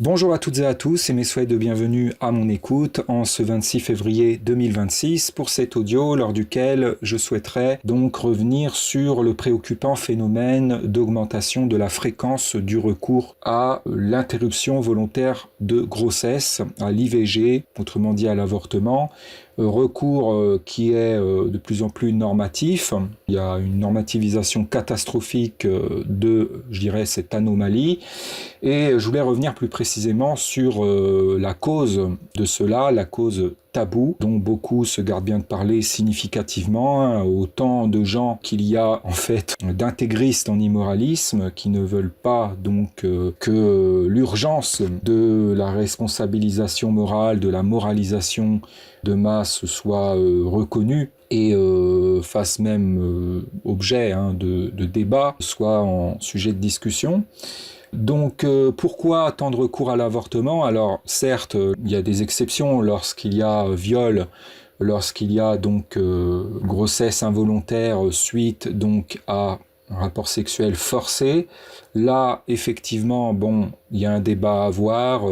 Bonjour à toutes et à tous et mes souhaits de bienvenue à mon écoute en ce 26 février 2026 pour cet audio lors duquel je souhaiterais donc revenir sur le préoccupant phénomène d'augmentation de la fréquence du recours à l'interruption volontaire de grossesse, à l'IVG, autrement dit à l'avortement. Recours qui est de plus en plus normatif. Il y a une normativisation catastrophique de, je dirais, cette anomalie. Et je voulais revenir plus précisément sur la cause de cela, la cause tabou, dont beaucoup se gardent bien de parler significativement, hein, autant de gens qu'il y a en fait d'intégristes en immoralisme qui ne veulent pas donc que l'urgence de la responsabilisation morale, de la moralisation de masse soit reconnue et fasse même objet de débat, soit en sujet de discussion. Donc pourquoi attendre recours à l'avortement? Alors certes, il y a des exceptions lorsqu'il y a viol, lorsqu'il y a donc grossesse involontaire suite donc à un rapport sexuel forcé. Là, effectivement, bon, il y a un débat à avoir.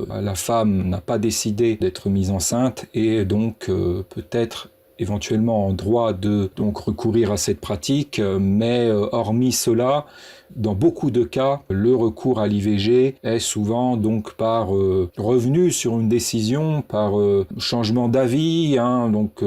La femme n'a pas décidé d'être mise enceinte et donc peut-être éventuellement en droit de donc recourir à cette pratique, mais hormis cela, dans beaucoup de cas, le recours à l'IVG est souvent donc par revenu sur une décision, par changement d'avis, hein, donc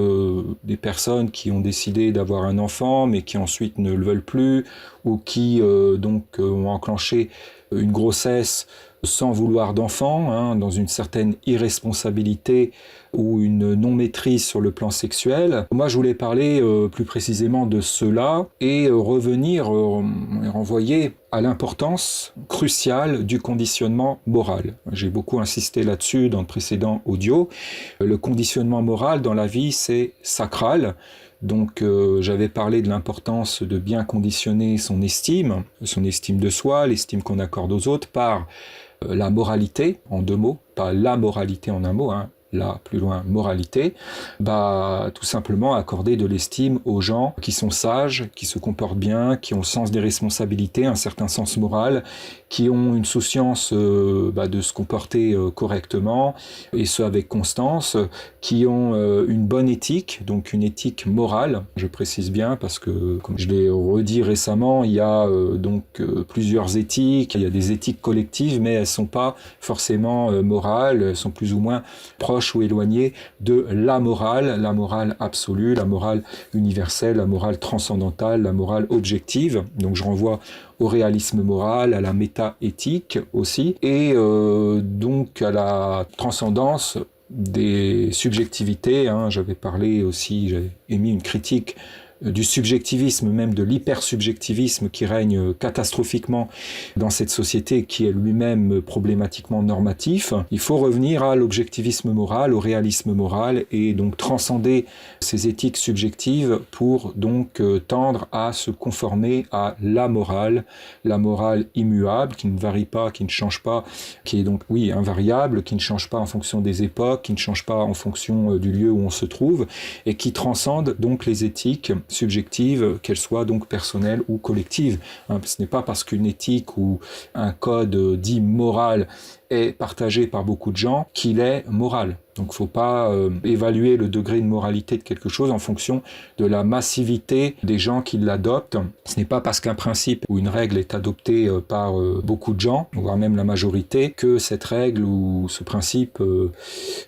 des personnes qui ont décidé d'avoir un enfant mais qui ensuite ne le veulent plus, ou qui donc ont enclenché une grossesse sans vouloir d'enfant, hein, dans une certaine irresponsabilité ou une non-maîtrise sur le plan sexuel. Moi, je voulais parler plus précisément de cela et revenir, renvoyer à l'importance cruciale du conditionnement moral. J'ai beaucoup insisté là-dessus dans le précédent audio. Le conditionnement moral dans la vie, c'est sacral. Donc j'avais parlé de l'importance de bien conditionner son estime de soi, l'estime qu'on accorde aux autres par la moralité, en deux mots, pas la moralité en un mot, hein, là, plus loin, moralité, tout simplement accorder de l'estime aux gens qui sont sages, qui se comportent bien, qui ont le sens des responsabilités, un certain sens moral, qui ont une souciance de se comporter correctement, et ce avec constance, qui ont une bonne éthique, donc une éthique morale, je précise bien, parce que, comme je l'ai redit récemment, il y a plusieurs éthiques, il y a des éthiques collectives, mais elles ne sont pas forcément morales, elles sont plus ou moins proches ou éloignées de la morale absolue, la morale universelle, la morale transcendantale, la morale objective. Donc je renvoie au réalisme moral, à la méta-éthique aussi, et donc à la transcendance des subjectivités. Hein. J'avais émis une critique du subjectivisme, même de l'hypersubjectivisme qui règne catastrophiquement dans cette société qui est lui-même problématiquement normatif. Il faut revenir à l'objectivisme moral, au réalisme moral et donc transcender ces éthiques subjectives pour donc tendre à se conformer à la morale immuable, qui ne varie pas, qui ne change pas, qui est donc, oui, invariable, qui ne change pas en fonction des époques, qui ne change pas en fonction du lieu où on se trouve et qui transcende donc les éthiques subjectives, qu'elles soient donc personnelles ou collectives. Ce n'est pas parce qu'une éthique ou un code dit moral est partagé par beaucoup de gens qu'il est moral. Donc il ne faut pas évaluer le degré de moralité de quelque chose en fonction de la massivité des gens qui l'adoptent. Ce n'est pas parce qu'un principe ou une règle est adoptée par beaucoup de gens, voire même la majorité, que cette règle ou ce principe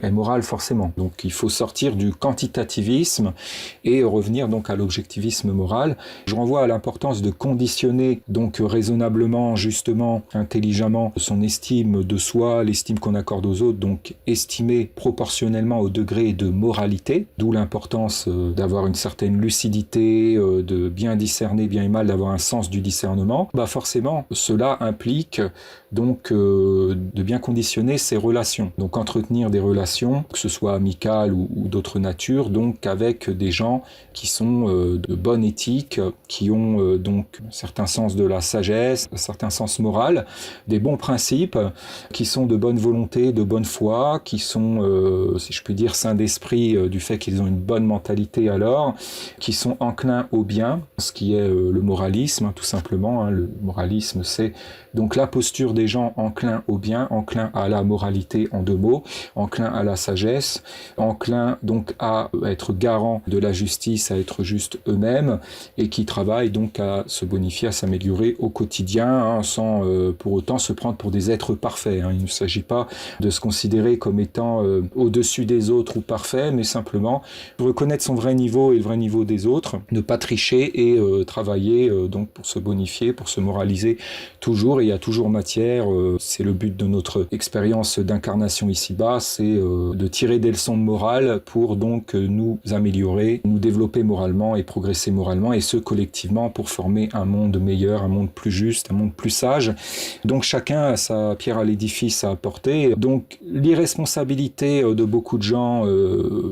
est moral forcément. Donc il faut sortir du quantitativisme et revenir donc à l'objectivisme moral. Je renvoie à l'importance de conditionner donc raisonnablement, justement, intelligemment son estime de soi, l'estime qu'on accorde aux autres, donc estimer proportionnellement au degré de moralité, d'où l'importance d'avoir une certaine lucidité, de bien discerner bien et mal, d'avoir un sens du discernement. Forcément, cela implique donc de bien conditionner ses relations, donc entretenir des relations, que ce soit amicales ou d'autres natures, donc avec des gens qui sont de bonne éthique, qui ont donc un certain sens de la sagesse, un certain sens moral, des bons principes, qui qui sont de bonne volonté, de bonne foi, qui sont, si je puis dire, sains d'esprit du fait qu'ils ont une bonne mentalité alors, qui sont enclins au bien, ce qui est le moralisme, tout simplement. Le moralisme, c'est donc la posture des gens enclins au bien, enclins à la moralité en 2 mots, enclins à la sagesse, enclins donc à être garant de la justice, à être juste eux-mêmes, et qui travaillent donc à se bonifier, à s'améliorer au quotidien, sans pour autant se prendre pour des êtres parfaits. Il ne s'agit pas de se considérer comme étant au-dessus des autres ou parfait, mais simplement reconnaître son vrai niveau et le vrai niveau des autres, ne pas tricher et travailler donc pour se bonifier, pour se moraliser toujours. Et il y a toujours matière, c'est le but de notre expérience d'incarnation ici-bas, c'est de tirer des leçons de morale pour donc nous améliorer, nous développer moralement et progresser moralement, et ce collectivement pour former un monde meilleur, un monde plus juste, un monde plus sage. Donc chacun a sa pierre à l'édifice à apporter. Donc l'irresponsabilité de beaucoup de gens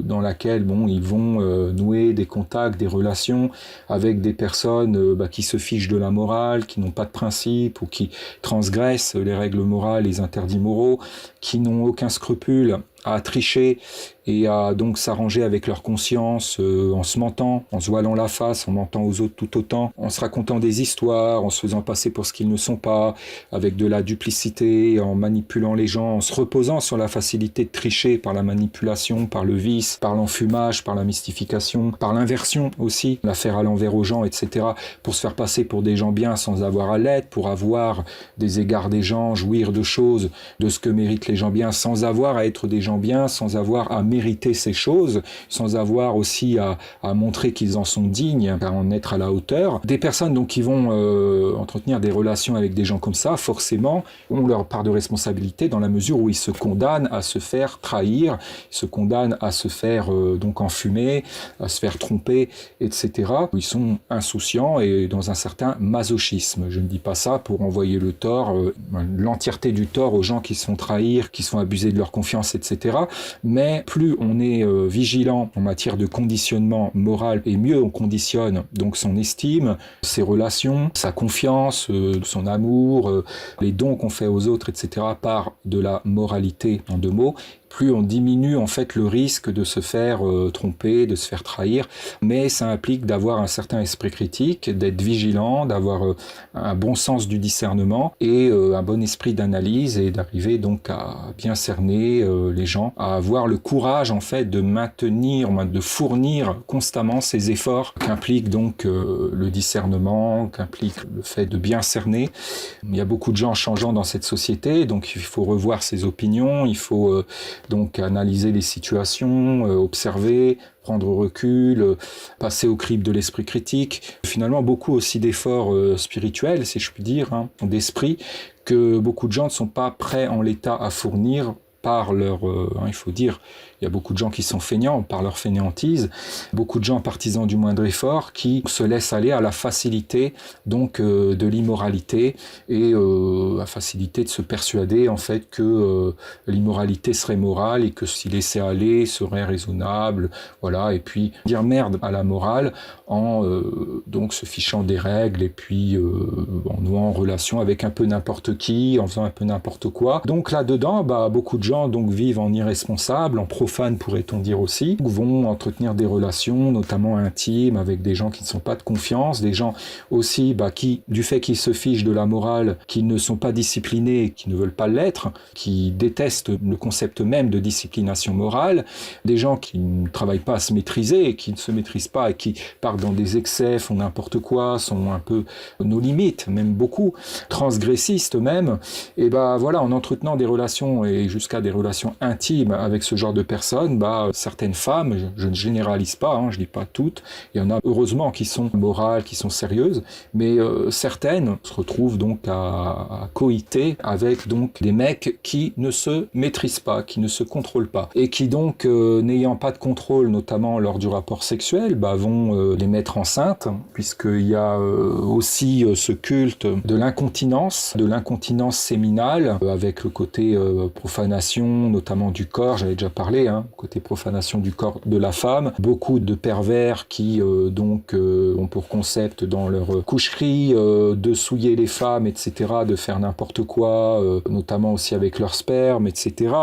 dans laquelle ils vont nouer des contacts, des relations avec des personnes qui se fichent de la morale, qui n'ont pas de principe ou qui transgressent les règles morales, les interdits moraux, qui n'ont aucun scrupule à tricher et à donc s'arranger avec leur conscience en se mentant, en se voilant la face, en mentant aux autres tout autant, en se racontant des histoires, en se faisant passer pour ce qu'ils ne sont pas, avec de la duplicité, en manipulant les gens, en se reposant sur la facilité de tricher par la manipulation, par le vice, par l'enfumage, par la mystification, par l'inversion aussi, la faire à l'envers aux gens, etc., pour se faire passer pour des gens bien sans avoir à l'être, pour avoir des égards des gens, jouir de choses, de ce que méritent les gens bien, sans avoir à être des gens bien, sans avoir à mériter ces choses, sans avoir aussi à montrer qu'ils en sont dignes, à en être à la hauteur. Des personnes donc qui vont entretenir des relations avec des gens comme ça, forcément, ont leur part de responsabilité dans la mesure où ils se condamnent à se faire trahir, ils se condamnent à se faire donc enfumer, à se faire tromper, etc. Ils sont insouciants et dans un certain masochisme. Je ne dis pas ça pour envoyer le tort, l'entièreté du tort aux gens qui se font trahir, qui se font abuser de leur confiance, etc. Mais plus on est vigilant en matière de conditionnement moral, et mieux on conditionne donc son estime, ses relations, sa confiance, son amour, les dons qu'on fait aux autres, etc. par de la moralité en 2 mots, plus on diminue en fait le risque de se faire tromper, de se faire trahir, mais ça implique d'avoir un certain esprit critique, d'être vigilant, d'avoir un bon sens du discernement et un bon esprit d'analyse, et d'arriver donc à bien cerner les gens, à avoir le courage en fait de maintenir, de fournir constamment ces efforts qu'implique donc le discernement, qu'implique le fait de bien cerner. Il y a beaucoup de gens changeants dans cette société, donc il faut revoir ses opinions, il faut donc analyser les situations, observer, prendre recul, passer au crible de l'esprit critique. Finalement, beaucoup aussi d'efforts spirituels, si je puis dire, d'esprit, que beaucoup de gens ne sont pas prêts en l'état à fournir par leur, il faut dire, il y a beaucoup de gens qui sont feignants par leur fainéantise, beaucoup de gens partisans du moindre effort qui se laissent aller à la facilité donc de l'immoralité et la facilité de se persuader en fait que l'immoralité serait morale et que s'y laisser aller serait raisonnable, voilà, et puis dire merde à la morale en donc se fichant des règles et puis en nouant en relation avec un peu n'importe qui, en faisant un peu n'importe quoi. Donc là-dedans, beaucoup de gens donc vivent en irresponsables, en profanes pourrait-on dire aussi, vont entretenir des relations notamment intimes avec des gens qui ne sont pas de confiance, des gens aussi qui, du fait qu'ils se fichent de la morale, qui ne sont pas disciplinés, qui ne veulent pas l'être, qui détestent le concept même de disciplination morale, des gens qui ne travaillent pas à se maîtriser et qui ne se maîtrisent pas et qui partent dans des excès, font n'importe quoi, sont un peu nos limites, même beaucoup, transgressistes même, et voilà, en entretenant des relations et jusqu'à des relations intimes avec ce genre de personnes, certaines femmes, je ne généralise pas, je dis pas toutes, il y en a heureusement qui sont morales, qui sont sérieuses, mais certaines se retrouvent donc à coïter avec donc des mecs qui ne se maîtrisent pas, qui ne se contrôlent pas, et qui donc, n'ayant pas de contrôle, notamment lors du rapport sexuel, vont les mettre enceintes, puisqu'il y a aussi ce culte de l'incontinence séminale, avec le côté profanation profanation, notamment du corps, j'avais déjà parlé, côté profanation du corps de la femme. Beaucoup de pervers qui ont pour concept dans leur coucherie de souiller les femmes, etc., de faire n'importe quoi, notamment aussi avec leur sperme, etc.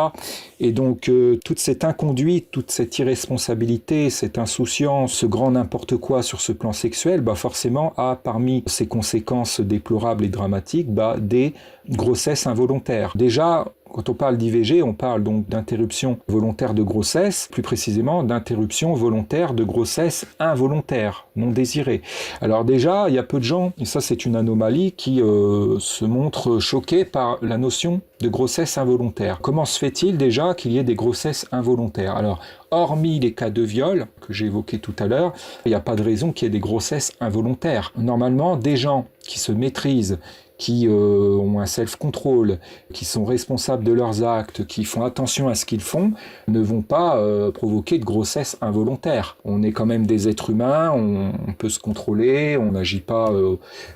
Et donc toute cette inconduite, toute cette irresponsabilité, cette insouciance, ce grand n'importe quoi sur ce plan sexuel, forcément a parmi ses conséquences déplorables et dramatiques des grossesses involontaires. Déjà, quand on parle d'IVG, on parle donc d'interruption volontaire de grossesse, plus précisément d'interruption volontaire de grossesse involontaire, non désirée. Alors déjà, il y a peu de gens, et ça c'est une anomalie, qui se montrent choqués par la notion de grossesse involontaire. Comment se fait-il déjà qu'il y ait des grossesses involontaires ? Alors, hormis les cas de viol que j'ai évoqués tout à l'heure, il n'y a pas de raison qu'il y ait des grossesses involontaires. Normalement, des gens qui se maîtrisent, qui ont un self-control, qui sont responsables de leurs actes, qui font attention à ce qu'ils font, ne vont pas provoquer de grossesse involontaire. On est quand même des êtres humains, on peut se contrôler, on n'agit pas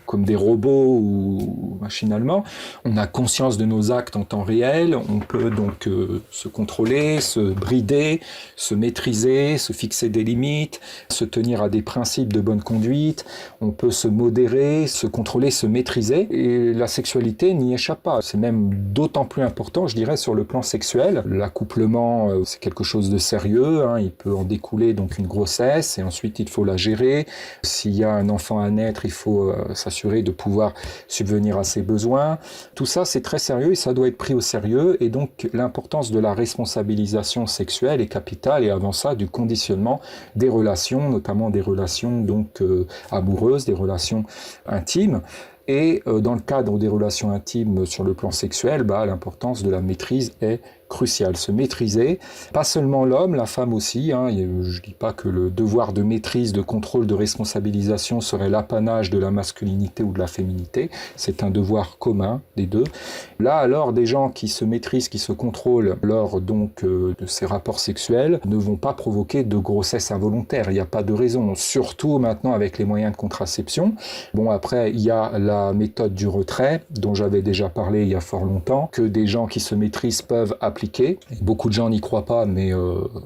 comme des robots ou machinalement. On a conscience de nos actes en temps réel, on peut donc se contrôler, se brider, se maîtriser, se fixer des limites, se tenir à des principes de bonne conduite, on peut se modérer, se contrôler, se maîtriser. Et la sexualité n'y échappe pas. C'est même d'autant plus important, je dirais, sur le plan sexuel. L'accouplement, c'est quelque chose de sérieux. Il peut en découler donc une grossesse et ensuite il faut la gérer. S'il y a un enfant à naître, il faut s'assurer de pouvoir subvenir à ses besoins. Tout ça, c'est très sérieux et ça doit être pris au sérieux. Et donc, l'importance de la responsabilisation sexuelle est capitale et avant ça, du conditionnement des relations, notamment des relations donc amoureuses, des relations intimes. Et dans le cadre des relations intimes sur le plan sexuel, l'importance de la maîtrise est cruciale. Se maîtriser, pas seulement l'homme, la femme aussi. Je dis pas que le devoir de maîtrise, de contrôle, de responsabilisation serait l'apanage de la masculinité ou de la féminité. C'est un devoir commun des deux. Là, alors, des gens qui se maîtrisent, qui se contrôlent lors donc de ces rapports sexuels ne vont pas provoquer de grossesse involontaire. Il n'y a pas de raison. Surtout maintenant avec les moyens de contraception. Bon, après, il y a la méthode du retrait, dont j'avais déjà parlé il y a fort longtemps, que des gens qui se maîtrisent peuvent appliquer. Beaucoup de gens n'y croient pas, mais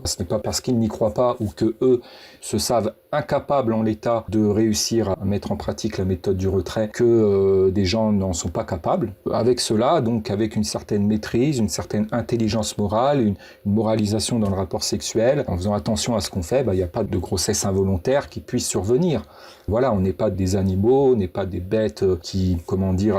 ce n'est pas parce qu'ils n'y croient pas ou que eux se savent incapables en l'état de réussir à mettre en pratique la méthode du retrait que des gens n'en sont pas capables. Avec cela, donc avec une certaine maîtrise, une certaine intelligence morale, une moralisation dans le rapport sexuel, en faisant attention à ce qu'on fait, il n'y a pas de grossesse involontaire qui puisse survenir. Voilà, on n'est pas des animaux, on n'est pas des bêtes qui,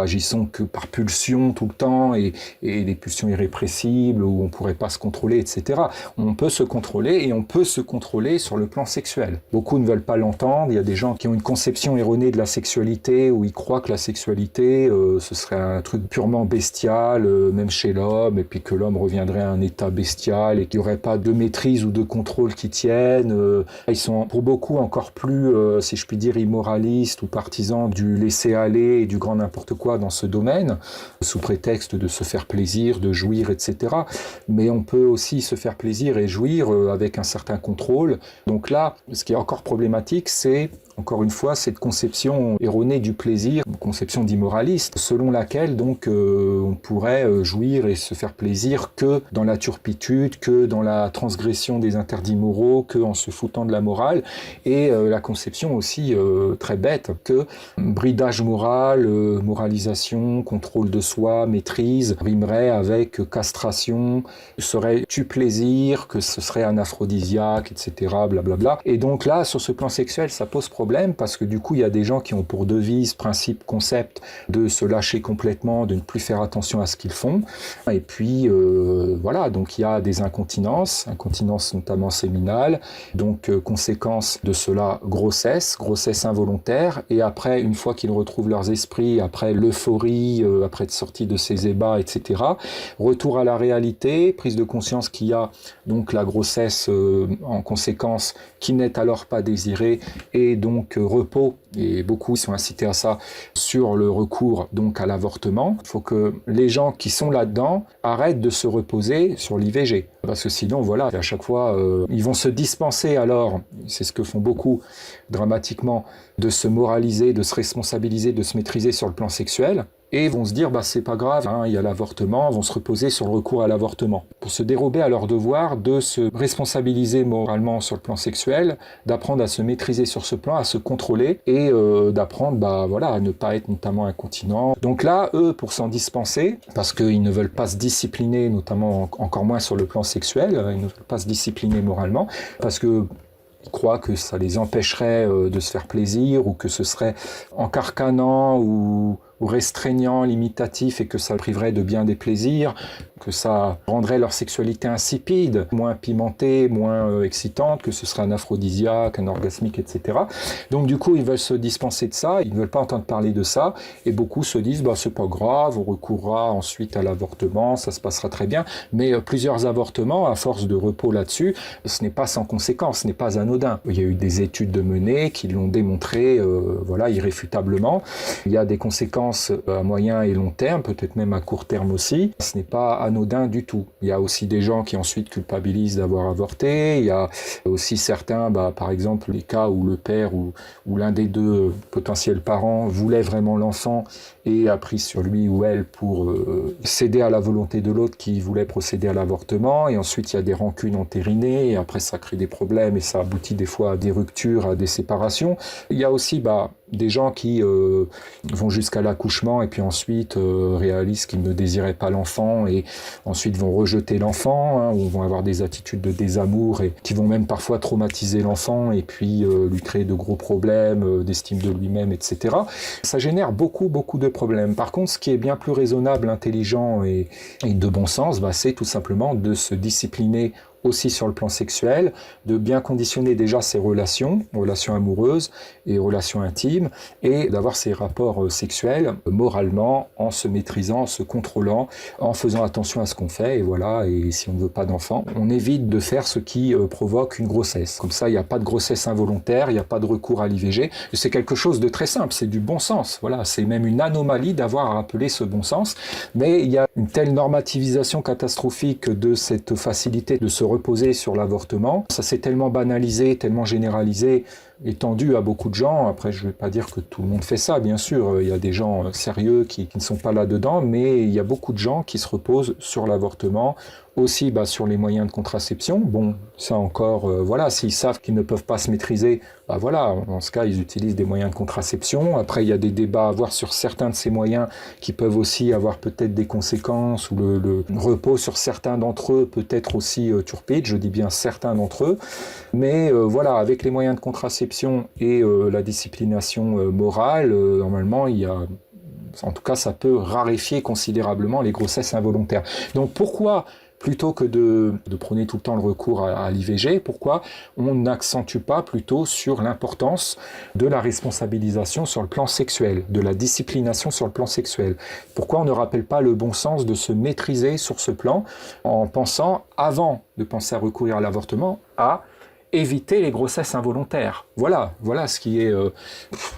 agissons que par pulsion tout le temps et des pulsions irrépressibles où on ne pourrait pas se contrôler, etc. On peut se contrôler et on peut se contrôler sur le plan sexuel. Beaucoup ne veulent pas l'entendre. Il y a des gens qui ont une conception erronée de la sexualité où ils croient que la sexualité, ce serait un truc purement bestial, même chez l'homme, et puis que l'homme reviendrait à un état bestial et qu'il n'y aurait pas de maîtrise ou de contrôle qui tiennent. Ils sont pour beaucoup encore plus, si je puis dire, immoralistes ou partisans du laisser-aller et du grand n'importe quoi dans ce domaine, sous prétexte de se faire plaisir, de jouir, etc. Mais on peut aussi se faire plaisir et jouir avec un certain contrôle. Donc là, ce qui est encore problématique, c'est encore une fois, cette conception erronée du plaisir, une conception d'immoraliste, selon laquelle donc on pourrait jouir et se faire plaisir que dans la turpitude, que dans la transgression des interdits moraux, que en se foutant de la morale, et la conception aussi très bête que bridage moral, moralisation, contrôle de soi, maîtrise, rimerait avec castration, serait tu plaisir, que ce serait un aphrodisiaque, etc., blablabla. Et donc là, sur ce plan sexuel, ça pose problème parce que du coup, il y a des gens qui ont pour devise, principe, concept de se lâcher complètement, de ne plus faire attention à ce qu'ils font. Et puis, voilà, donc il y a des incontinences notamment séminales, donc conséquence de cela, grossesse involontaire, et après, une fois qu'ils retrouvent leurs esprits, après l'euphorie, après être sortis de ces ébats, etc., retour à la réalité, prise de conscience qu'il y a donc la grossesse en conséquence qui n'est alors pas désirée, et donc repos, et beaucoup sont incités à ça, sur le recours donc à l'avortement. Il faut que les gens qui sont là-dedans arrêtent de se reposer sur l'IVG, parce que sinon voilà, à chaque fois ils vont se dispenser alors, c'est ce que font beaucoup dramatiquement, de se moraliser, de se responsabiliser, de se maîtriser sur le plan sexuel, et vont se dire c'est pas grave, hein, il y a l'avortement, vont se reposer sur le recours à l'avortement. Pour se dérober à leur devoir de se responsabiliser moralement sur le plan sexuel, d'apprendre à se maîtriser sur ce plan, à se contrôler et d'apprendre à ne pas être notamment incontinent. Donc là, eux, pour s'en dispenser, parce qu'ils ne veulent pas se discipliner, notamment encore moins sur le plan sexuel, ils ne veulent pas se discipliner moralement, parce que ils croient que ça les empêcherait de se faire plaisir ou que ce serait encarcanant ou restreignant, limitatif et que ça priverait de bien des plaisirs, que ça rendrait leur sexualité insipide, moins pimentée, moins excitante, que ce serait un aphrodisiaque, un orgasmique, etc. Donc du coup, ils veulent se dispenser de ça, ils ne veulent pas entendre parler de ça, et beaucoup se disent c'est pas grave, on recourra ensuite à l'avortement, ça se passera très bien, mais plusieurs avortements, à force de repos là-dessus, ce n'est pas sans conséquence, ce n'est pas anodin. Il y a eu des études de menées qui l'ont démontré, irréfutablement. Il y a des conséquences à moyen et long terme, peut-être même à court terme aussi. Ce n'est pas anodin du tout. Il y a aussi des gens qui ensuite culpabilisent d'avoir avorté. Il y a aussi certains, par exemple, les cas où le père ou l'un des deux potentiels parents voulait vraiment l'enfant et a pris sur lui ou elle pour céder à la volonté de l'autre qui voulait procéder à l'avortement. Et ensuite, il y a des rancunes entérinées et après, ça crée des problèmes et ça aboutit des fois à des ruptures, à des séparations. Il y a aussi des gens qui vont jusqu'à l'accouchement et puis ensuite réalisent qu'ils ne désiraient pas l'enfant et ensuite vont rejeter l'enfant, ou vont avoir des attitudes de désamour et qui vont même parfois traumatiser l'enfant et puis lui créer de gros problèmes d'estime de lui-même, etc. Ça génère beaucoup de problèmes. Par contre, ce qui est bien plus raisonnable, intelligent et de bon sens, c'est tout simplement de se discipliner aussi sur le plan sexuel, de bien conditionner déjà ses relations amoureuses et relations intimes, et d'avoir ses rapports sexuels moralement, en se maîtrisant, en se contrôlant, en faisant attention à ce qu'on fait, et si on ne veut pas d'enfant, on évite de faire ce qui provoque une grossesse. Comme ça, il n'y a pas de grossesse involontaire, il n'y a pas de recours à l'IVG, c'est quelque chose de très simple, c'est du bon sens, c'est même une anomalie d'avoir à rappeler ce bon sens, mais il y a une telle normativisation catastrophique de cette facilité de se reposer sur l'avortement. Ça s'est tellement banalisé, tellement généralisé, étendu à beaucoup de gens. Après, je ne vais pas dire que tout le monde fait ça, bien sûr. Il y a des gens sérieux qui ne sont pas là-dedans, mais il y a beaucoup de gens qui se reposent sur l'avortement, aussi sur les moyens de contraception. Bon, ça encore, s'ils savent qu'ils ne peuvent pas se maîtriser, dans ce cas, ils utilisent des moyens de contraception. Après, il y a des débats à avoir sur certains de ces moyens qui peuvent aussi avoir peut-être des conséquences, ou le repos sur certains d'entre eux peut être aussi turpide, je dis bien certains d'entre eux. Mais avec les moyens de contraception et la disciplination morale, normalement, en tout cas, ça peut raréfier considérablement les grossesses involontaires. Donc pourquoi, plutôt que de prôner tout le temps le recours à l'IVG, pourquoi on n'accentue pas plutôt sur l'importance de la responsabilisation sur le plan sexuel, de la disciplination sur le plan sexuel? Pourquoi on ne rappelle pas le bon sens de se maîtriser sur ce plan en pensant, avant de penser à recourir à l'avortement, à éviter les grossesses involontaires. Voilà ce qui est...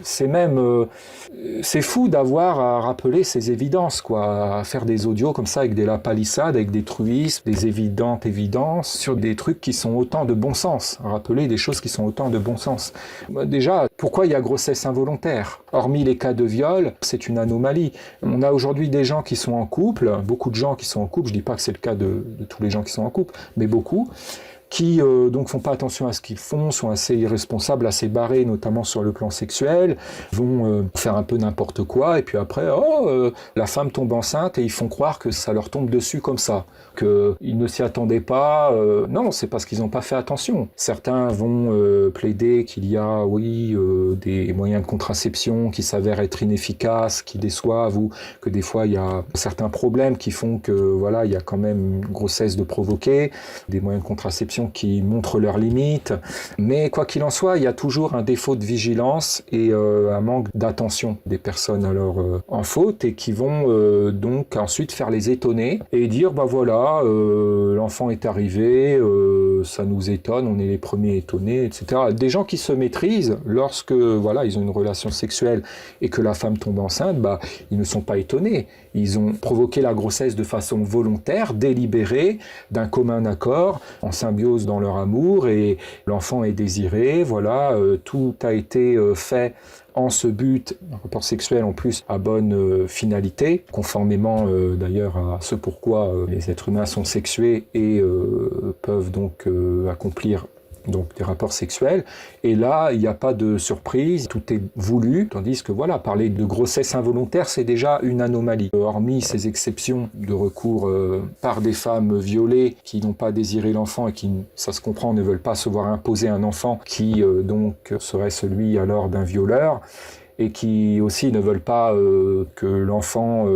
c'est fou d'avoir à rappeler ces évidences, à faire des audios comme ça avec des lapalissades, avec des truismes, des évidentes évidences, sur des trucs qui sont autant de bon sens. Rappeler des choses qui sont autant de bon sens. Déjà, pourquoi il y a grossesse involontaire? Hormis les cas de viol, c'est une anomalie. On a aujourd'hui des gens qui sont en couple, beaucoup de gens qui sont en couple, je dis pas que c'est le cas de tous les gens qui sont en couple, mais beaucoup, qui donc font pas attention à ce qu'ils font, sont assez irresponsables, assez barrés, notamment sur le plan sexuel, vont faire un peu n'importe quoi, et puis après, la femme tombe enceinte, et ils font croire que ça leur tombe dessus comme ça, qu'ils ne s'y attendaient pas. Non, c'est parce qu'ils n'ont pas fait attention. Certains vont plaider qu'il y a, des moyens de contraception qui s'avèrent être inefficaces, qui déçoivent, ou que des fois il y a certains problèmes qui font que, il y a quand même une grossesse de provoquer, des moyens de contraception qui montrent leurs limites, mais quoi qu'il en soit, il y a toujours un défaut de vigilance et un manque d'attention des personnes alors en faute, et qui vont donc ensuite faire les étonner et dire l'enfant est arrivé, ça nous étonne, on est les premiers étonnés, etc. Des gens qui se maîtrisent lorsque ils ont une relation sexuelle et que la femme tombe enceinte, ils ne sont pas étonnés. Ils ont provoqué la grossesse de façon volontaire, délibérée, d'un commun accord, en symbiose grandiose dans leur amour et l'enfant est désiré, voilà, tout a été fait en ce but, un rapport sexuel en plus à bonne finalité, conformément d'ailleurs à ce pourquoi les êtres humains sont sexués et peuvent donc accomplir donc des rapports sexuels, et là il n'y a pas de surprise, tout est voulu, tandis que voilà, parler de grossesse involontaire c'est déjà une anomalie. Hormis ces exceptions de recours par des femmes violées qui n'ont pas désiré l'enfant et qui, ça se comprend, ne veulent pas se voir imposer un enfant qui donc serait celui alors d'un violeur, et qui aussi ne veulent pas que l'enfant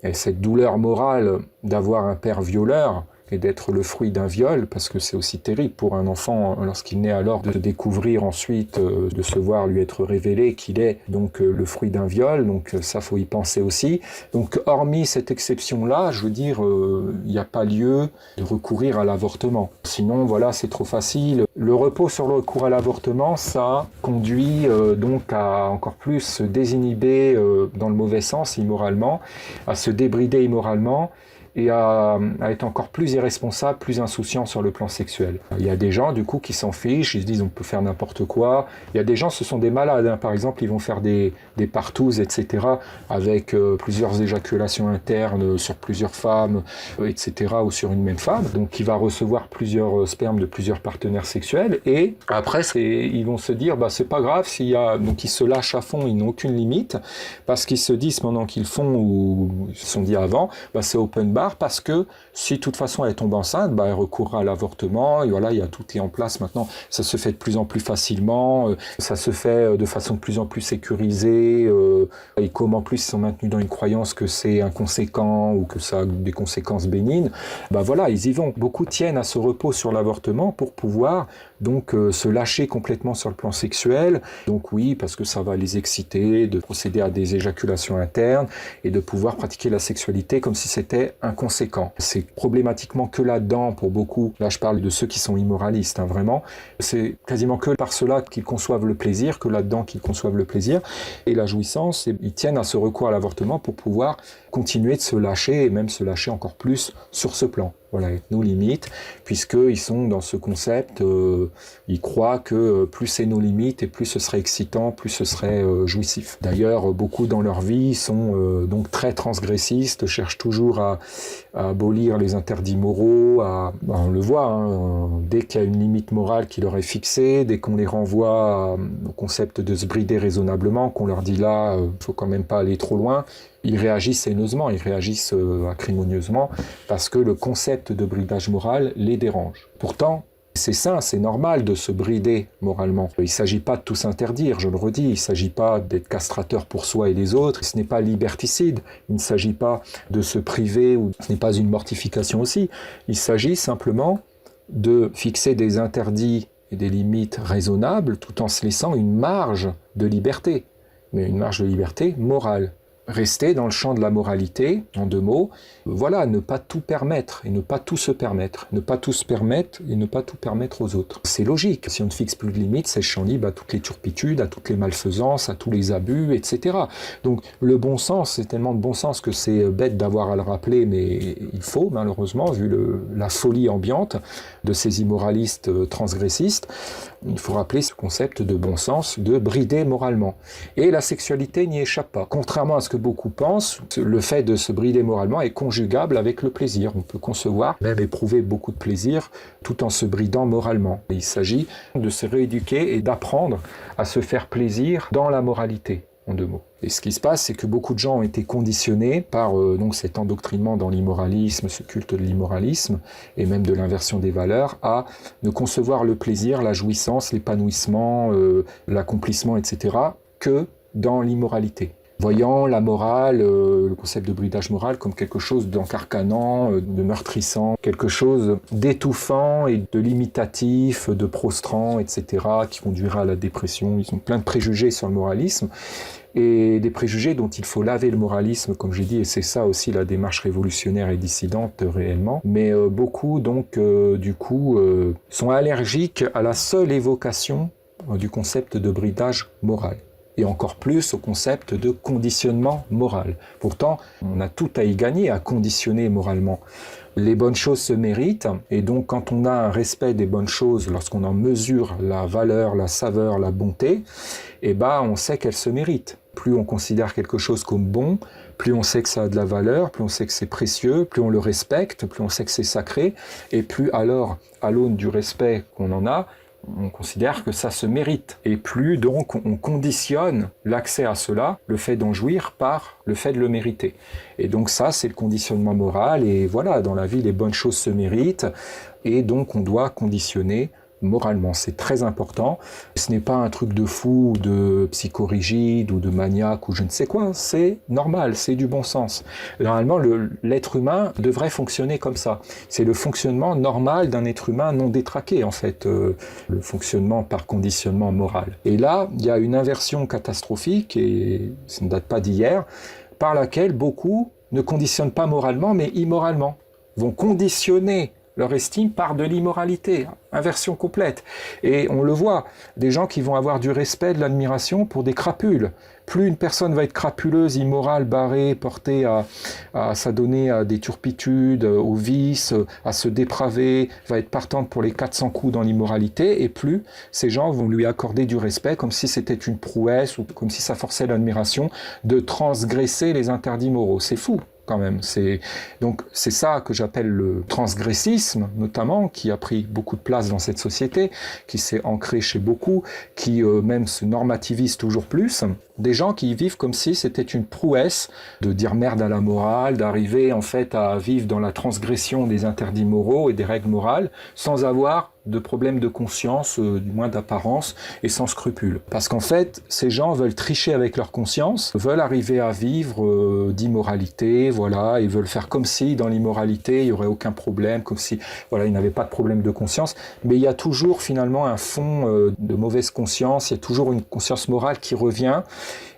ait cette douleur morale d'avoir un père violeur, et d'être le fruit d'un viol, parce que c'est aussi terrible pour un enfant lorsqu'il naît alors de découvrir ensuite, de se voir lui être révélé qu'il est donc le fruit d'un viol, donc ça faut y penser aussi. Donc hormis cette exception-là, je veux dire, il n'y a pas lieu de recourir à l'avortement. Sinon voilà, c'est trop facile. Le repos sur le recours à l'avortement, ça conduit donc à encore plus se désinhiber dans le mauvais sens, immoralement, à se débrider immoralement, et à être encore plus irresponsable, plus insouciant sur le plan sexuel. Il y a des gens, du coup, qui s'en fichent, ils se disent on peut faire n'importe quoi. Il y a des gens, ce sont des malades, hein. Par exemple, ils vont faire des partouzes, etc., avec plusieurs éjaculations internes sur plusieurs femmes, etc., ou sur une même femme. Donc, il va recevoir plusieurs spermes de plusieurs partenaires sexuels, et après, ils vont se dire, bah, c'est pas grave, s'il y a... Donc, ils se lâchent à fond, ils n'ont aucune limite, parce qu'ils se disent, pendant qu'ils font, ou ils se sont dit avant, bah, c'est open bar, parce que si de toute façon elle tombe enceinte, bah, elle recourra à l'avortement, et voilà, il y a tout qui est en place maintenant, ça se fait de plus en plus facilement, ça se fait de façon de plus en plus sécurisée, et comme en plus ils sont maintenus dans une croyance que c'est inconséquent ou que ça a des conséquences bénignes, bah voilà, ils y vont. Beaucoup tiennent à ce repos sur l'avortement pour pouvoir donc se lâcher complètement sur le plan sexuel, donc oui, parce que ça va les exciter, de procéder à des éjaculations internes et de pouvoir pratiquer la sexualité comme si c'était inconséquent. C'est problématiquement que là-dedans pour beaucoup, là je parle de ceux qui sont immoralistes, hein, vraiment, c'est quasiment que par cela qu'ils conçoivent le plaisir, que là-dedans qu'ils conçoivent le plaisir et la jouissance, et ils tiennent à ce recours à l'avortement pour pouvoir continuer de se lâcher et même se lâcher encore plus sur ce plan. Voilà, nos limites, puisqu'ils sont dans ce concept, ils croient que plus c'est nos limites et plus ce serait excitant, plus ce serait jouissif. D'ailleurs, beaucoup dans leur vie sont donc très transgressistes, cherchent toujours à abolir les interdits moraux, on le voit, hein, dès qu'il y a une limite morale qui leur est fixée, dès qu'on les renvoie au concept de se brider raisonnablement, qu'on leur dit là, faut quand même pas aller trop loin, ils réagissent haineusement, ils réagissent acrimonieusement, parce que le concept de bridage moral les dérange. Pourtant, c'est sain, c'est normal de se brider moralement. Il ne s'agit pas de tout s'interdire, je le redis, il ne s'agit pas d'être castrateur pour soi et les autres, ce n'est pas liberticide, il ne s'agit pas de se priver, ou ce n'est pas une mortification aussi, il s'agit simplement de fixer des interdits et des limites raisonnables tout en se laissant une marge de liberté, mais une marge de liberté morale. Rester dans le champ de la moralité, en deux mots, voilà, ne pas tout permettre et ne pas tout se permettre, ne pas tout se permettre et ne pas tout permettre aux autres. C'est logique, si on ne fixe plus de limites, c'est le champ libre à toutes les turpitudes, à toutes les malfaisances, à tous les abus, etc. Donc le bon sens, c'est tellement de bon sens que c'est bête d'avoir à le rappeler, mais il faut malheureusement, vu la folie ambiante de ces immoralistes transgressistes, il faut rappeler ce concept de bon sens, de brider moralement. Et la sexualité n'y échappe pas. Contrairement à ce que beaucoup pensent, le fait de se brider moralement est conjugable avec le plaisir. On peut concevoir, même éprouver beaucoup de plaisir, tout en se bridant moralement. Et il s'agit de se rééduquer et d'apprendre à se faire plaisir dans la moralité, en deux mots. Et ce qui se passe, c'est que beaucoup de gens ont été conditionnés par donc cet endoctrinement dans l'immoralisme, ce culte de l'immoralisme, et même de l'inversion des valeurs, à ne concevoir le plaisir, la jouissance, l'épanouissement, l'accomplissement, etc., que dans l'immoralité. Voyant la morale, le concept de bridage moral comme quelque chose d'encarcanant, de meurtrissant, quelque chose d'étouffant et de limitatif, de prostrant, etc., qui conduira à la dépression. Ils ont plein de préjugés sur le moralisme, et des préjugés dont il faut laver le moralisme, comme j'ai dit, et c'est ça aussi la démarche révolutionnaire et dissidente réellement. Mais beaucoup, donc, du coup, sont allergiques à la seule évocation du concept de bridage moral. et encore plus au concept de conditionnement moral. Pourtant, on a tout à y gagner à conditionner moralement. Les bonnes choses se méritent, et donc quand on a un respect des bonnes choses, lorsqu'on en mesure la valeur, la saveur, la bonté, on sait qu'elles se méritent. Plus on considère quelque chose comme bon, plus on sait que ça a de la valeur, plus on sait que c'est précieux, plus on le respecte, plus on sait que c'est sacré, et plus alors, à l'aune du respect qu'on en a, on considère que ça se mérite. Et plus donc on conditionne l'accès à cela, le fait d'en jouir, par le fait de le mériter. Et donc ça, c'est le conditionnement moral, et voilà, dans la vie, les bonnes choses se méritent, et donc on doit conditionner moralement, c'est très important. Ce n'est pas un truc de fou, ou de psychorigide, ou de maniaque, ou je ne sais quoi, c'est normal, c'est du bon sens. Normalement, l'être humain devrait fonctionner comme ça. C'est le fonctionnement normal d'un être humain non détraqué, en fait, le fonctionnement par conditionnement moral. Et là, il y a une inversion catastrophique, et ça ne date pas d'hier, par laquelle beaucoup ne conditionnent pas moralement, mais immoralement, vont conditionner leur estime par de l'immoralité, inversion complète. Et on le voit, des gens qui vont avoir du respect, de l'admiration pour des crapules. Plus une personne va être crapuleuse, immorale, barrée, portée à s'adonner à des turpitudes, aux vices, à se dépraver, va être partante pour les 400 coups dans l'immoralité, et plus ces gens vont lui accorder du respect, comme si c'était une prouesse, ou comme si ça forçait l'admiration, de transgresser les interdits moraux. C'est fou. Quand même. Donc c'est ça que j'appelle le transgressisme, notamment, qui a pris beaucoup de place dans cette société, qui s'est ancré chez beaucoup, qui même se normativise toujours plus. Des gens qui vivent comme si c'était une prouesse de dire merde à la morale, d'arriver en fait à vivre dans la transgression des interdits moraux et des règles morales, sans avoir de problème de conscience, du moins d'apparence, et sans scrupule. Parce qu'en fait, ces gens veulent tricher avec leur conscience, veulent arriver à vivre d'immoralité, voilà, et veulent faire comme si dans l'immoralité, il n'y aurait aucun problème, comme si voilà, ils n'avaient pas de problème de conscience. Mais il y a toujours finalement un fond de mauvaise conscience, il y a toujours une conscience morale qui revient,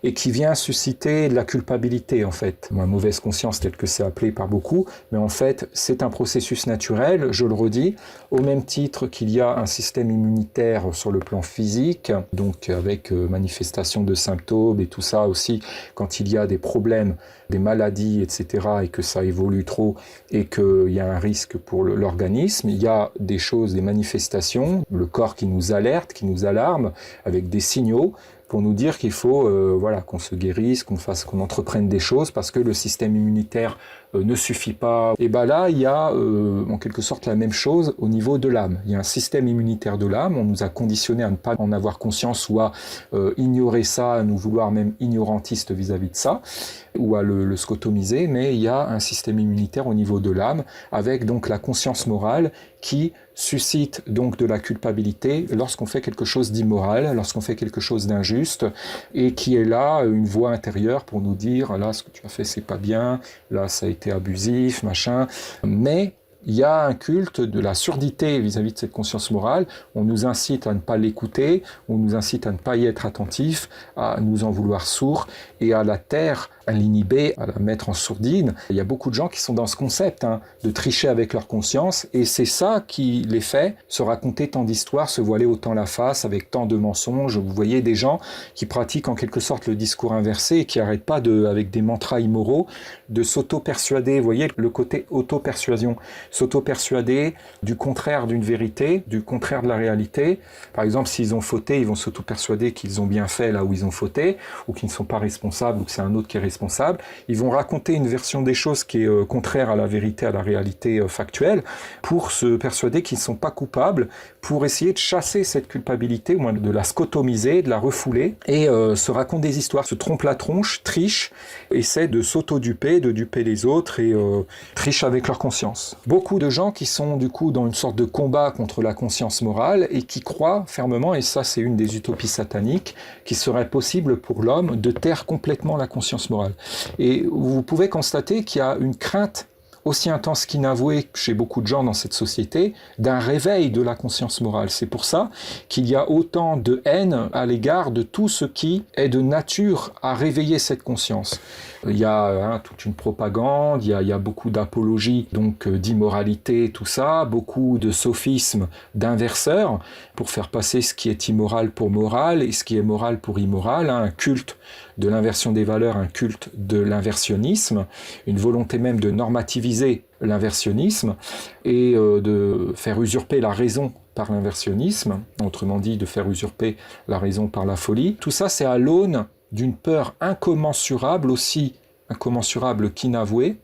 et qui vient susciter de la culpabilité, en fait. La mauvaise conscience, tel que c'est appelé par beaucoup, mais en fait, c'est un processus naturel, je le redis, au même titre qu'il y a un système immunitaire sur le plan physique, donc avec manifestation de symptômes et tout ça aussi, quand il y a des problèmes, des maladies, etc., et que ça évolue trop, et qu'il y a un risque pour l'organisme, il y a des choses, des manifestations, le corps qui nous alerte, qui nous alarme, avec des signaux, pour nous dire qu'il faut qu'on se guérisse, qu'on entreprenne des choses, parce que le système immunitaire ne suffit pas. Et là, il y a en quelque sorte la même chose au niveau de l'âme. Il y a un système immunitaire de l'âme, on nous a conditionné à ne pas en avoir conscience, ou à ignorer ça, à nous vouloir même ignorantistes vis-à-vis de ça, ou à le scotomiser, mais il y a un système immunitaire au niveau de l'âme, avec donc la conscience morale qui suscite donc de la culpabilité lorsqu'on fait quelque chose d'immoral, lorsqu'on fait quelque chose d'injuste, et qui est là, une voix intérieure pour nous dire, là, ce que tu as fait, c'est pas bien, là, ça a été abusif, machin, mais il y a un culte de la surdité vis-à-vis de cette conscience morale. On nous incite à ne pas l'écouter, on nous incite à ne pas y être attentif, à nous en vouloir sourds, et à la taire, à l'inhiber, à la mettre en sourdine. Il y a beaucoup de gens qui sont dans ce concept, de tricher avec leur conscience, et c'est ça qui les fait se raconter tant d'histoires, se voiler autant la face avec tant de mensonges. Vous voyez des gens qui pratiquent en quelque sorte le discours inversé, et qui n'arrêtent pas, avec des mantras immoraux, de s'auto-persuader. Vous voyez le côté auto-persuasion. S'auto-persuader du contraire d'une vérité, du contraire de la réalité. Par exemple, s'ils ont fauté, ils vont s'auto-persuader qu'ils ont bien fait là où ils ont fauté, ou qu'ils ne sont pas responsables, ou que c'est un autre qui est responsable. Ils vont raconter une version des choses qui est contraire à la vérité, à la réalité factuelle, pour se persuader qu'ils ne sont pas coupables, pour essayer de chasser cette culpabilité, ou moins de la scotomiser, de la refouler, et se racontent des histoires, se trompent la tronche, trichent, essaient de s'auto-duper, de duper les autres, et trichent avec leur conscience. Beaucoup de gens qui sont du coup dans une sorte de combat contre la conscience morale, et qui croient fermement, et ça c'est une des utopies sataniques, qu'il serait possible pour l'homme de taire complètement la conscience morale. Et vous pouvez constater qu'il y a une crainte aussi intense qu'inavouée chez beaucoup de gens dans cette société, d'un réveil de la conscience morale. C'est pour ça qu'il y a autant de haine à l'égard de tout ce qui est de nature à réveiller cette conscience. Il y a toute une propagande, il y a beaucoup d'apologie, donc d'immoralité, tout ça, beaucoup de sophismes d'inverseurs pour faire passer ce qui est immoral pour moral et ce qui est moral pour immoral, un culte de l'inversion des valeurs, un culte de l'inversionnisme, une volonté même de normativiser l'inversionnisme et de faire usurper la raison par l'inversionnisme, autrement dit de faire usurper la raison par la folie. Tout ça, c'est à l'aune d'une peur incommensurable, aussi incommensurable qu'inavouée,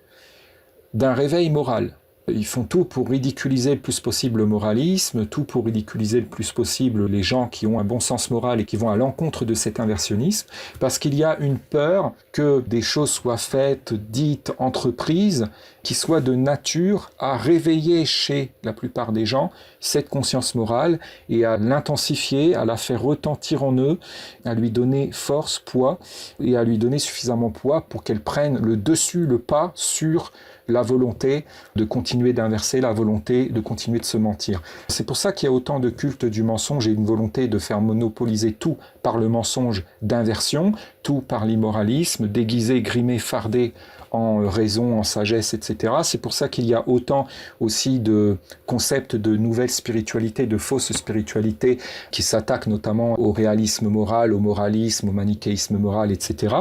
d'un réveil moral. Ils font tout pour ridiculiser le plus possible le moralisme, tout pour ridiculiser le plus possible les gens qui ont un bon sens moral et qui vont à l'encontre de cet inversionnisme, parce qu'il y a une peur que des choses soient faites, dites, entreprises, qui soient de nature à réveiller chez la plupart des gens cette conscience morale et à l'intensifier, à la faire retentir en eux, à lui donner force, poids, et à lui donner suffisamment poids pour qu'elle prenne le dessus, le pas sur la volonté de continuer d'inverser, la volonté de continuer de se mentir. C'est pour ça qu'il y a autant de culte du mensonge et une volonté de faire monopoliser tout par le mensonge d'inversion, tout par l'immoralisme, déguisé, grimé, fardé en raison, en sagesse, etc. C'est pour ça qu'il y a autant aussi de concepts de nouvelles spiritualités, de fausses spiritualités qui s'attaquent notamment au réalisme moral, au moralisme, au manichéisme moral, etc.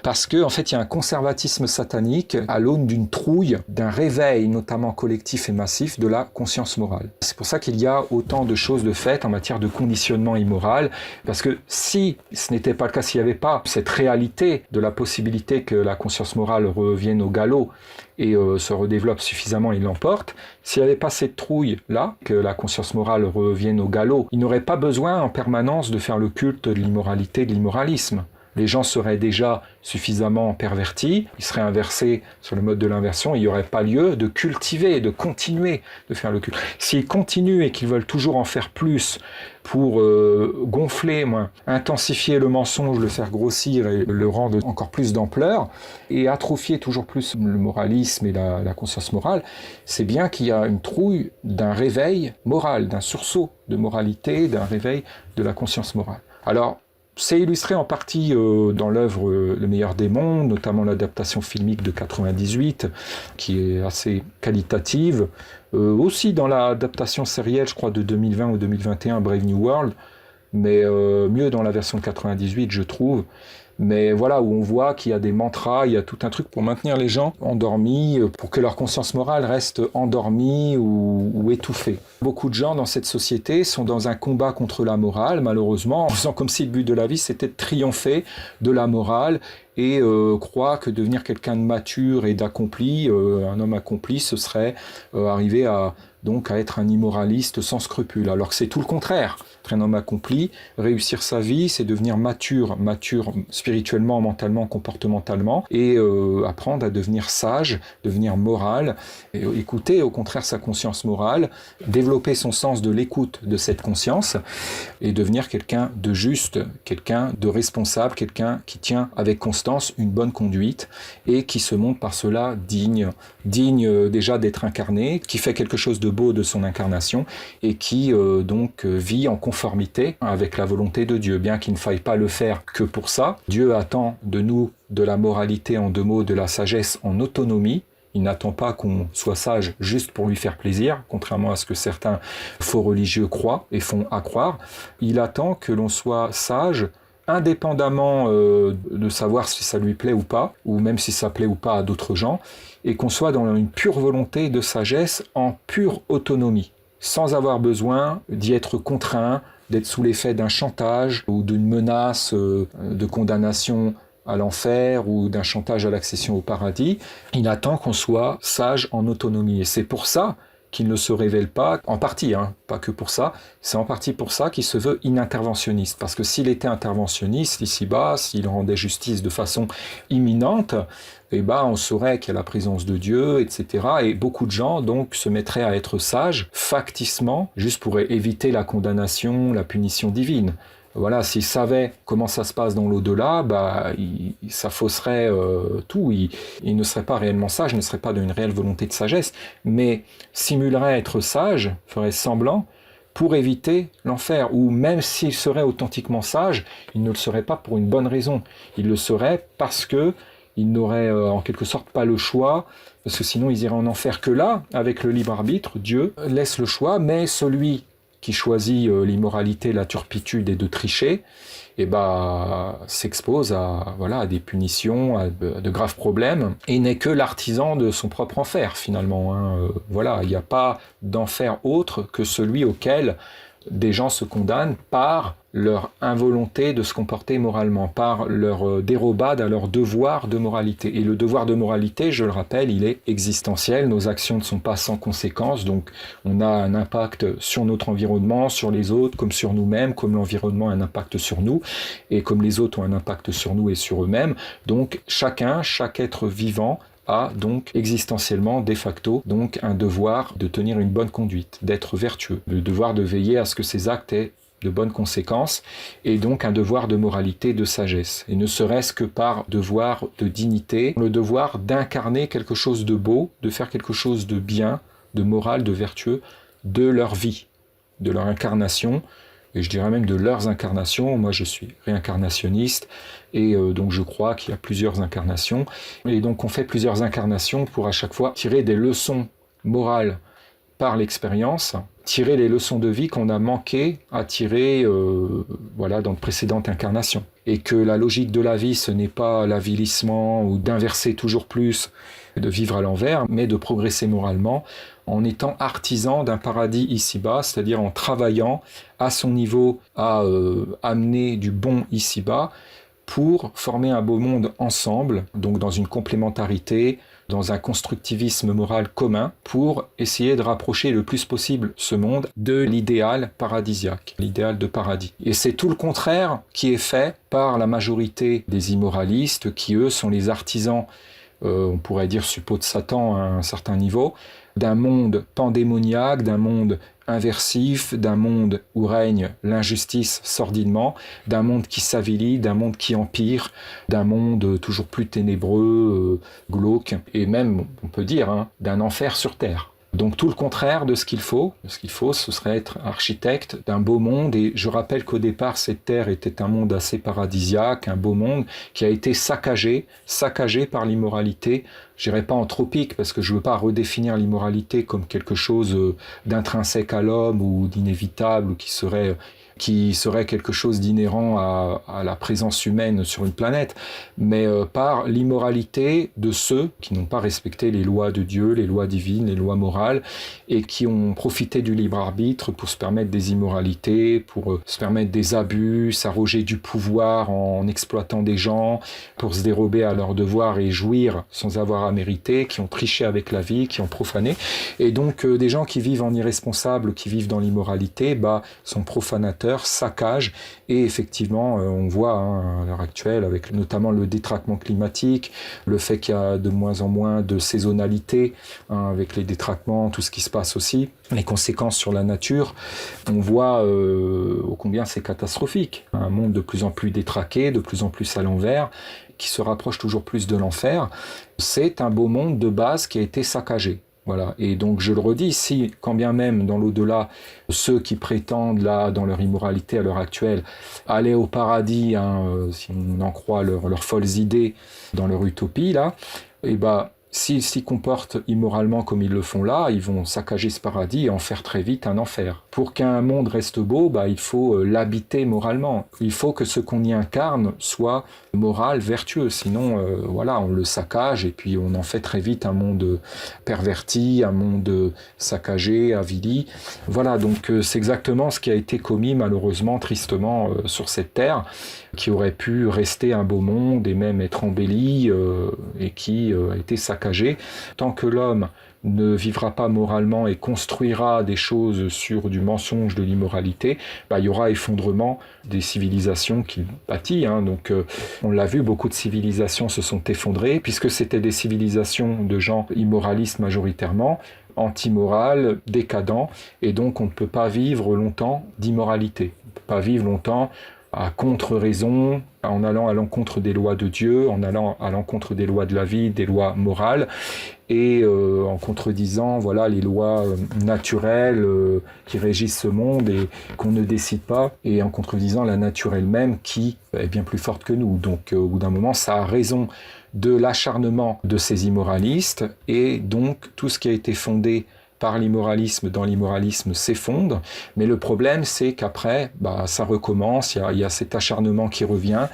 Parce que, en fait, il y a un conservatisme satanique à l'aune d'une trouille, d'un réveil, notamment collectif et massif, de la conscience morale. C'est pour ça qu'il y a autant de choses de faites en matière de conditionnement immoral, parce que si ce n'était pas le cas, s'il n'y avait pas cette réalité de la possibilité que la conscience morale revienne au galop et se redéveloppe suffisamment et l'emporte, s'il n'y avait pas cette trouille-là, que la conscience morale revienne au galop, il n'aurait pas besoin en permanence de faire le culte de l'immoralité, de l'immoralisme. Les gens seraient déjà suffisamment pervertis, ils seraient inversés sur le mode de l'inversion, il n'y aurait pas lieu de cultiver, de continuer de faire le culte. S'ils continuent et qu'ils veulent toujours en faire plus pour gonfler, intensifier le mensonge, le faire grossir et le rendre encore plus d'ampleur, et atrophier toujours plus le moralisme et la conscience morale, c'est bien qu'il y a une trouille d'un réveil moral, d'un sursaut de moralité, d'un réveil de la conscience morale. Alors, c'est illustré en partie dans l'œuvre Le meilleur des mondes, notamment l'adaptation filmique de 98, qui est assez qualitative. Aussi dans l'adaptation sérielle, je crois, de 2020 ou 2021, Brave New World, mais mieux dans la version de 98, je trouve. Mais voilà, où on voit qu'il y a des mantras, il y a tout un truc pour maintenir les gens endormis, pour que leur conscience morale reste endormie ou étouffée. Beaucoup de gens dans cette société sont dans un combat contre la morale, malheureusement, en faisant comme si le but de la vie c'était de triompher de la morale et croient que devenir quelqu'un de mature et d'accompli, un homme accompli, ce serait arriver à être un immoraliste sans scrupules, alors que c'est tout le contraire. Être un homme accompli, réussir sa vie, c'est devenir mature spirituellement, mentalement, comportementalement, et apprendre à devenir sage, devenir moral, et écouter au contraire sa conscience morale, développer son sens de l'écoute de cette conscience, et devenir quelqu'un de juste, quelqu'un de responsable, quelqu'un qui tient avec constance une bonne conduite, et qui se montre par cela digne déjà d'être incarné, qui fait quelque chose de beau de son incarnation, et qui vit en conformité avec la volonté de Dieu, bien qu'il ne faille pas le faire que pour ça. Dieu attend de nous de la moralité en 2 mots, de la sagesse en autonomie. Il n'attend pas qu'on soit sage juste pour lui faire plaisir, contrairement à ce que certains faux religieux croient et font accroire. Il attend que l'on soit sage indépendamment de savoir si ça lui plaît ou pas, ou même si ça plaît ou pas à d'autres gens, et qu'on soit dans une pure volonté de sagesse en pure autonomie, sans avoir besoin d'y être contraint, d'être sous l'effet d'un chantage ou d'une menace de condamnation à l'enfer ou d'un chantage à l'accession au paradis. Il attend qu'on soit sage en autonomie. Et c'est pour ça qu'il ne se révèle pas, en partie, pas que pour ça, c'est en partie pour ça qu'il se veut ininterventionniste. Parce que s'il était interventionniste ici-bas, s'il rendait justice de façon imminente, on saurait qu'il y a la présence de Dieu, etc. Et beaucoup de gens, donc, se mettraient à être sages, facticement, juste pour éviter la condamnation, la punition divine. Voilà, s'il savait comment ça se passe dans l'au-delà, ça fausserait tout. Il ne serait pas réellement sage, ne serait pas d'une réelle volonté de sagesse, mais simulerait être sage, ferait semblant, pour éviter l'enfer. Ou même s'il serait authentiquement sage, il ne le serait pas pour une bonne raison. Il le serait parce que ils n'auraient en quelque sorte pas le choix, parce que sinon ils iraient en enfer. Que là, avec le libre arbitre, Dieu laisse le choix, mais celui qui choisit l'immoralité, la turpitude et de tricher, et s'expose à des punitions, à de graves problèmes, et n'est que l'artisan de son propre enfer finalement. Il n'y a pas d'enfer autre que celui auquel des gens se condamnent par leur involonté de se comporter moralement, par leur dérobade à leur devoir de moralité. Et le devoir de moralité, je le rappelle, il est existentiel. Nos actions ne sont pas sans conséquences, donc on a un impact sur notre environnement, sur les autres, comme sur nous-mêmes, comme l'environnement a un impact sur nous, et comme les autres ont un impact sur nous et sur eux-mêmes. Donc chaque être vivant a donc existentiellement, de facto, donc un devoir de tenir une bonne conduite, d'être vertueux, le devoir de veiller à ce que ses actes aient de bonnes conséquences, et donc un devoir de moralité, de sagesse, et ne serait-ce que par devoir de dignité, le devoir d'incarner quelque chose de beau, de faire quelque chose de bien, de moral, de vertueux, de leur vie, de leur incarnation, et je dirais même de leurs incarnations. Moi je suis réincarnationniste, et donc je crois qu'il y a plusieurs incarnations, et donc on fait plusieurs incarnations pour à chaque fois tirer des leçons morales par l'expérience, tirer les leçons de vie qu'on a manqué à tirer dans de précédentes incarnations. Et que la logique de la vie, ce n'est pas l'avilissement ou d'inverser toujours plus, de vivre à l'envers, mais de progresser moralement en étant artisan d'un paradis ici-bas, c'est-à-dire en travaillant à son niveau à amener du bon ici-bas pour former un beau monde ensemble, donc dans une complémentarité, dans un constructivisme moral commun, pour essayer de rapprocher le plus possible ce monde de l'idéal paradisiaque, l'idéal de paradis. Et c'est tout le contraire qui est fait par la majorité des immoralistes, qui eux sont les artisans, on pourrait dire suppôts de Satan à un certain niveau, d'un monde pandémoniaque, d'un monde inversif, d'un monde où règne l'injustice sordidement, d'un monde qui s'avilit, d'un monde qui empire, d'un monde toujours plus ténébreux, glauque, et même, on peut dire, d'un enfer sur terre. Donc tout le contraire de ce qu'il faut. Ce qu'il faut, ce serait être architecte d'un beau monde. Et je rappelle qu'au départ, cette terre était un monde assez paradisiaque, un beau monde qui a été saccagé par l'immoralité. Je dirais pas anthropique, parce que je veux pas redéfinir l'immoralité comme quelque chose d'intrinsèque à l'homme ou d'inévitable, ou qui serait quelque chose d'inhérent à la présence humaine sur une planète, mais par l'immoralité de ceux qui n'ont pas respecté les lois de Dieu, les lois divines, les lois morales, et qui ont profité du libre arbitre pour se permettre des immoralités, pour se permettre des abus, s'arroger du pouvoir en exploitant des gens, pour se dérober à leurs devoirs et jouir sans avoir à mériter, qui ont triché avec la vie, qui ont profané. Et donc des gens qui vivent en irresponsables, qui vivent dans l'immoralité, sont profanateurs, saccage, et effectivement on voit à l'heure actuelle, avec notamment le détraquement climatique, le fait qu'il y a de moins en moins de saisonnalité, avec les détraquements, tout ce qui se passe aussi, les conséquences sur la nature, on voit ô combien c'est catastrophique. Un monde de plus en plus détraqué, de plus en plus à l'envers, qui se rapproche toujours plus de l'enfer. C'est un beau monde de base qui a été saccagé. Voilà. Et donc je le redis, si quand bien même dans l'au-delà, ceux qui prétendent là, dans leur immoralité à l'heure actuelle, aller au paradis, si on en croit leurs folles idées dans leur utopie là, s'ils s'y comportent immoralement comme ils le font là, ils vont saccager ce paradis et en faire très vite un enfer. Pour qu'un monde reste beau, il faut l'habiter moralement. Il faut que ce qu'on y incarne soit moral, vertueux. Sinon, on le saccage et puis on en fait très vite un monde perverti, un monde saccagé, avili. Voilà, donc c'est exactement ce qui a été commis malheureusement, tristement, sur cette terre, qui aurait pu rester un beau monde et même être embelli et qui a été saccagé. Tant que l'homme ne vivra pas moralement et construira des choses sur du mensonge, de l'immoralité, il y aura effondrement des civilisations qu'il bâtit. Donc on l'a vu, beaucoup de civilisations se sont effondrées, puisque c'était des civilisations de gens immoralistes majoritairement, anti-morales, décadents, et donc on ne peut pas vivre longtemps d'immoralité. On ne peut pas vivre longtemps à contre-raison, en allant à l'encontre des lois de Dieu, en allant à l'encontre des lois de la vie, des lois morales, et en contredisant voilà les lois naturelles qui régissent ce monde et qu'on ne décide pas, et en contredisant la nature elle-même qui est bien plus forte que nous. Donc au bout d'un moment, ça a raison de l'acharnement de ces immoralistes, et donc tout ce qui a été fondé par l'immoralisme, dans l'immoralisme, s'effondre. Mais le problème, c'est qu'après, ça recommence, il y a cet acharnement qui revient,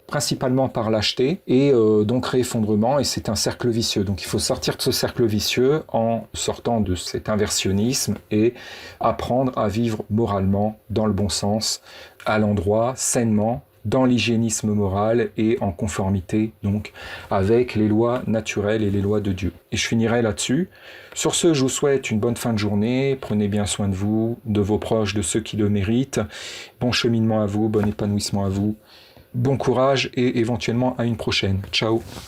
principalement par lâcheté, et donc réeffondrement, et c'est un cercle vicieux. Donc il faut sortir de ce cercle vicieux en sortant de cet inversionnisme et apprendre à vivre moralement, dans le bon sens, à l'endroit, sainement, dans l'hygiénisme moral et en conformité donc avec les lois naturelles et les lois de Dieu. Et je finirai là-dessus. Sur ce, je vous souhaite une bonne fin de journée. Prenez bien soin de vous, de vos proches, de ceux qui le méritent. Bon cheminement à vous, bon épanouissement à vous. Bon courage et éventuellement à une prochaine. Ciao.